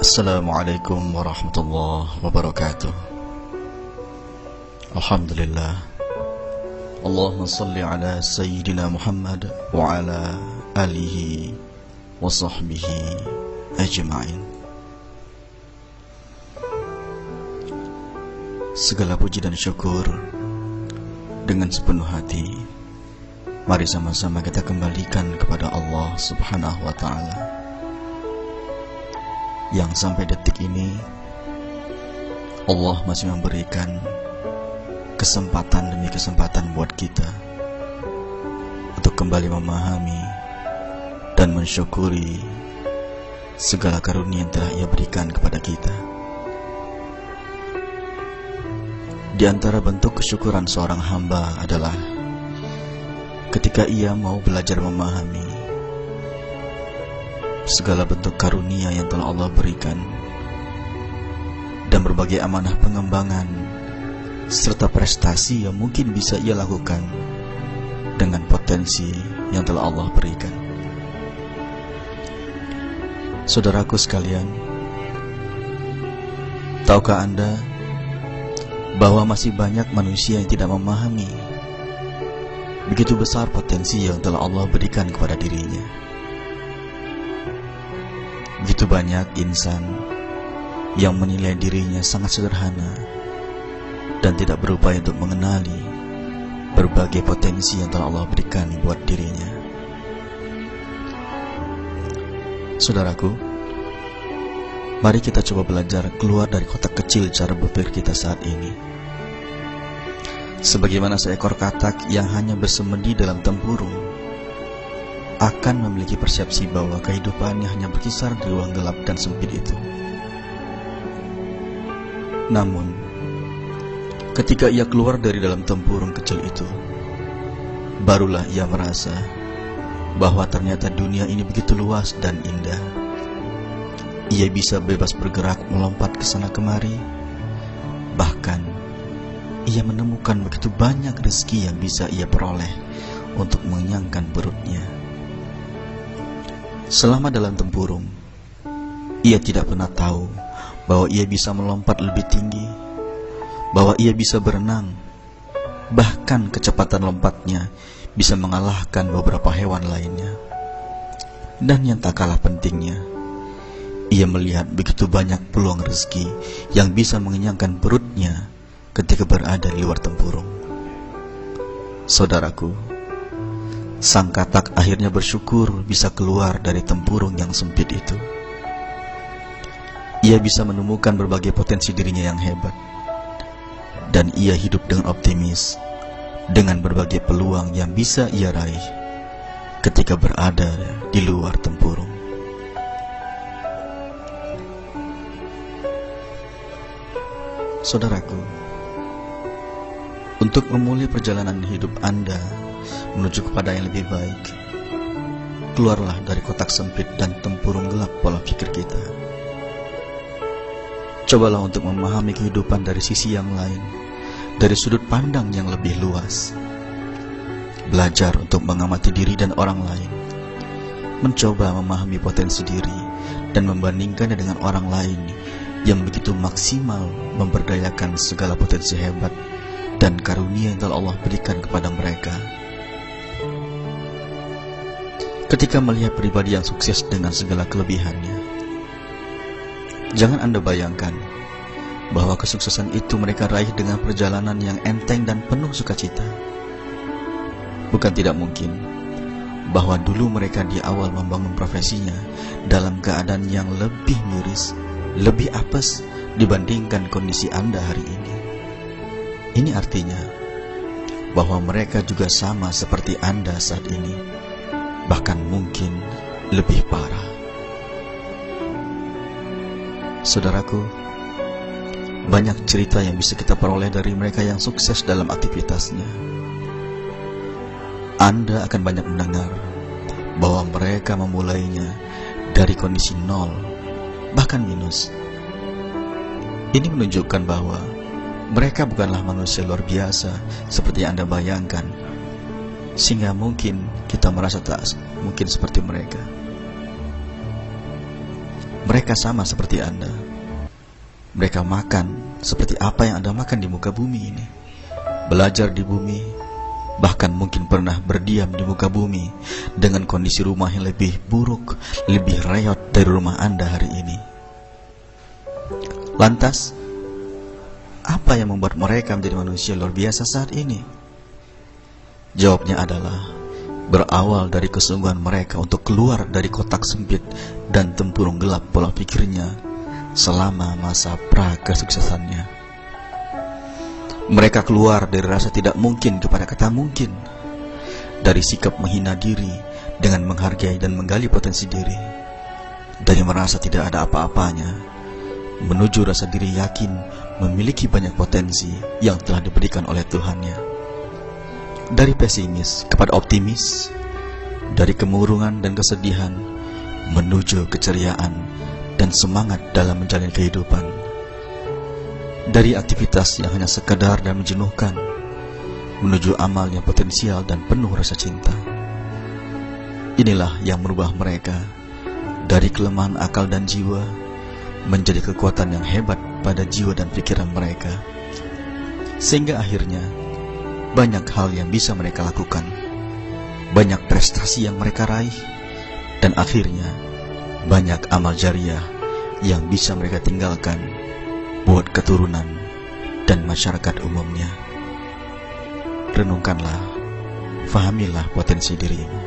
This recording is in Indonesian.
Assalamualaikum warahmatullahi wabarakatuh. Alhamdulillah. Allahumma salli ala Sayyidina Muhammad wa ala alihi wa sahbihi ajma'in. Segala puji dan syukur dengan sepenuh hati, mari sama-sama kita kembalikan kepada Allah Subhanahu wa ta'ala, yang sampai detik ini Allah masih memberikan kesempatan demi kesempatan buat kita untuk kembali memahami dan mensyukuri segala karunia yang telah Ia berikan kepada kita. Di antara bentuk kesyukuran seorang hamba adalah ketika ia mau belajar memahami segala bentuk karunia yang telah Allah berikan dan berbagai amanah pengembangan serta prestasi yang mungkin bisa ia lakukan dengan potensi yang telah Allah berikan. Saudaraku sekalian, tahukah Anda bahwa masih banyak manusia yang tidak memahami begitu besar potensi yang telah Allah berikan kepada dirinya? Begitu banyak insan yang menilai dirinya sangat sederhana dan tidak berupaya untuk mengenali berbagai potensi yang telah Allah berikan buat dirinya. Saudaraku, mari kita coba belajar keluar dari kotak kecil cara berpikir kita saat ini. Sebagaimana seekor katak yang hanya bersemedi dalam tempurung akan memiliki persepsi bahwa kehidupannya hanya berkisar di ruang gelap dan sempit itu. Namun, ketika ia keluar dari dalam tempurung kecil itu, barulah ia merasa bahwa ternyata dunia ini begitu luas dan indah. Ia bisa bebas bergerak melompat ke sana kemari. Bahkan, ia menemukan begitu banyak rezeki yang bisa ia peroleh untuk mengenyangkan perutnya. Selama dalam tempurung, ia tidak pernah tahu bahwa ia bisa melompat lebih tinggi, bahwa ia bisa berenang, bahkan kecepatan lompatnya bisa mengalahkan beberapa hewan lainnya. Dan yang tak kalah pentingnya, ia melihat begitu banyak peluang rezeki yang bisa mengenyangkan perutnya ketika berada di luar tempurung. Saudaraku, sang katak akhirnya bersyukur bisa keluar dari tempurung yang sempit itu. Ia bisa menemukan berbagai potensi dirinya yang hebat, dan ia hidup dengan optimis dengan berbagai peluang yang bisa ia raih ketika berada di luar tempurung. Saudaraku, untuk memulai perjalanan hidup Anda menuju kepada yang lebih baik, keluarlah dari kotak sempit dan tempurung gelap pola pikir kita. Cobalah untuk memahami kehidupan dari sisi yang lain, dari sudut pandang yang lebih luas. Belajar untuk mengamati diri dan orang lain, mencoba memahami potensi diri dan membandingkannya dengan orang lain yang begitu maksimal memberdayakan segala potensi hebat dan karunia yang telah Allah berikan kepada mereka. Ketika melihat pribadi yang sukses dengan segala kelebihannya, jangan Anda bayangkan bahwa kesuksesan itu mereka raih dengan perjalanan yang enteng dan penuh sukacita. Bukan tidak mungkin bahwa dulu mereka di awal membangun profesinya dalam keadaan yang lebih miris, lebih apes dibandingkan kondisi Anda hari ini. Ini artinya bahwa mereka juga sama seperti Anda saat ini, bahkan mungkin lebih parah. Saudaraku, banyak cerita yang bisa kita peroleh dari mereka yang sukses dalam aktivitasnya. Anda akan banyak mendengar bahwa mereka memulainya dari kondisi nol, bahkan minus. Ini menunjukkan bahwa mereka bukanlah manusia luar biasa seperti yang Anda bayangkan, sehingga mungkin kita merasa tak mungkin seperti mereka. Mereka sama seperti Anda. Mereka makan seperti apa yang Anda makan di muka bumi ini. Belajar di bumi, bahkan mungkin pernah berdiam di muka bumi dengan kondisi rumah yang lebih buruk, lebih reot dari rumah Anda hari ini. Lantas, apa yang membuat mereka menjadi manusia luar biasa saat ini? Jawabnya adalah berawal dari kesungguhan mereka untuk keluar dari kotak sempit dan tempurung gelap pola pikirnya selama masa pra-kesuksesannya. Mereka keluar dari rasa tidak mungkin kepada kata mungkin, dari sikap menghina diri dengan menghargai dan menggali potensi diri, dari merasa tidak ada apa-apanya menuju rasa diri yakin memiliki banyak potensi yang telah diberikan oleh Tuhannya. Dari pesimis kepada optimis, dari kemurungan dan kesedihan menuju keceriaan dan semangat dalam menjalani kehidupan, dari aktivitas yang hanya sekedar dan menjenuhkan menuju amal yang potensial dan penuh rasa cinta. Inilah yang merubah mereka dari kelemahan akal dan jiwa menjadi kekuatan yang hebat pada jiwa dan pikiran mereka, sehingga akhirnya banyak hal yang bisa mereka lakukan, banyak prestasi yang mereka raih, dan akhirnya banyak amal jariah yang bisa mereka tinggalkan buat keturunan dan masyarakat umumnya. Renungkanlah, fahamilah potensi dirimu.